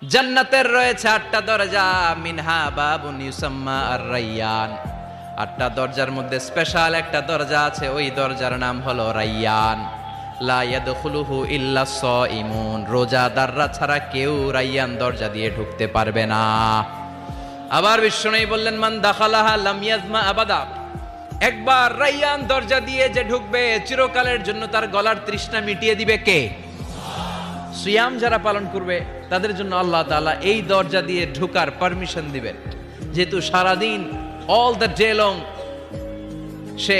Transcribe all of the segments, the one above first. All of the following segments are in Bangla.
জান্নাতের রয়েছে 8টা দরজা, মিনহা বাবুন ইউসাম্মা আর-রাইয়ান। 8টা দরজার মধ্যে স্পেশাল একটা দরজা আছে, ওই দরজার নাম হলো রাইয়ান। লা ইয়াদখুলুহু ইল্লা সাইমুন, রোজাদাররা ছাড়া কেউ রাইয়ান দরজা দিয়ে ঢুকতে পারবে না। আবার বিশ্বনবী বললেন, মান দাখালাহা লাম ইয়াজমা আবাদা, একবার রাইয়ান দরজা দিয়ে যে ঢুকবে চিরকালের জন্য তার গলার তৃষ্ণা মিটিয়ে দিবে কে? সিয়াম যারা পালন করবে তাদের জন্য আল্লাহ তাআলা এই দরজা দিয়ে ঢোকার পারমিশন দিবেন। যেহেতু সারাদিন অল দ্য ডে লং সে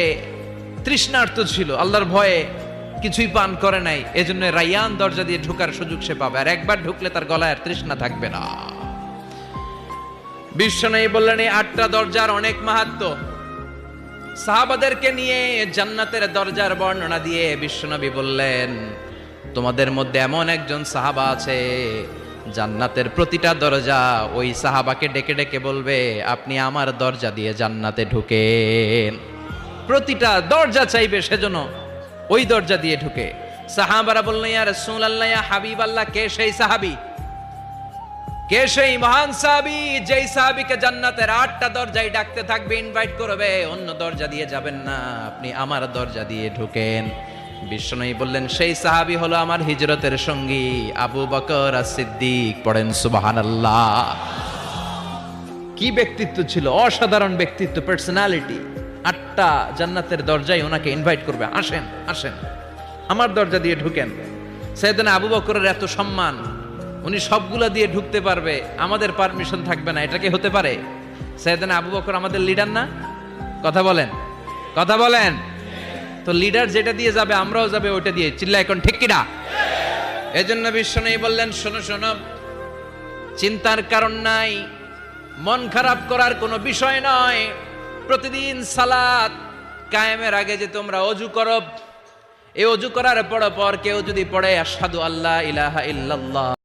তৃষ্ণার্ত ছিল, আল্লাহর ভয়ে কিছুই পান করে নাই, এজন্য রাইয়ান দরজা দিয়ে ঢোকার সুযোগ সে পাবে, আর একবার ঢুকলে তার গলায় আর তৃষ্ণা থাকবে না। বিশ্বনবী বললেন, এই 8টা দরজার অনেক মাহাত্ম্য। সাহাবাদেরকে নিয়ে জান্নাতের দরজার বর্ণনা দিয়ে বিশ্বনবী বললেন, তোমাদের মধ্যে এমন একজন সাহাবা আছে, জান্নাতের প্রতিটা দরজা ওই সাহাবাকে ডেকে ডেকে বলবে, আপনি আমার দরজা দিয়ে জান্নাতে ঢুকেন। প্রতিটা দরজা চাইবে সেজন্য ওই দরজা দিয়ে ঢুকে। সাহাবারা বললেন, ইয়া রাসূলুল্লাহ, ইয়া হাবিবাল্লাহ, কে সেই সাহাবী? কে সেই মহান সাহাবী যেই সাহাবীকে জান্নাতের 8টা দরজায় ডাকতে থাকবে, ইনভাইট করবে, অন্য দরজা দিয়ে যাবেন না, আপনি আমার দরজা দিয়ে ঢুকেন? বিশ্বনবী বললেন, সেই সাহাবী হলো আমার হিজরতের সঙ্গী আবু বকর as-সিদ্দিক। পড়েন সুবহানাল্লাহ। কি ব্যক্তিত্ব ছিল, অসাধারণ ব্যক্তিত্ব, পার্সোনালিটি। 8টা জান্নাতের দরজায় ওনাকে ইনভাইট করবে, আসেন আসেন আমার দরজা দিয়ে ঢুকেন। সাইয়েদনা আবু বকরের এত সম্মান, উনি সবগুলা দিয়ে ঢুকতে পারবে, আমাদের পারমিশন থাকবে না, এটা কি হতে পারে? সাইয়েদনা আবু বকর আমাদের লিডার না? কথা বলেন, কথা বলেন। তো লিডার যেটা দিয়ে যাবে আমরাও যাবে ওইটা দিয়ে, চিল্লা এখন ঠিক কিনা? এজন্য বিশ্বনবী বললেন, শোনো শোনো, চিন্তার কারণ নাই, মন খারাপ করার কোনো বিষয় নয়। প্রতিদিন সালাত কায়েমের আগে যে তোমরা ওযু করো, এই ওযু করার পর কেউ যদি পড়ে আশহাদু আল্লা ইলাহা ইল্লাল্লাহ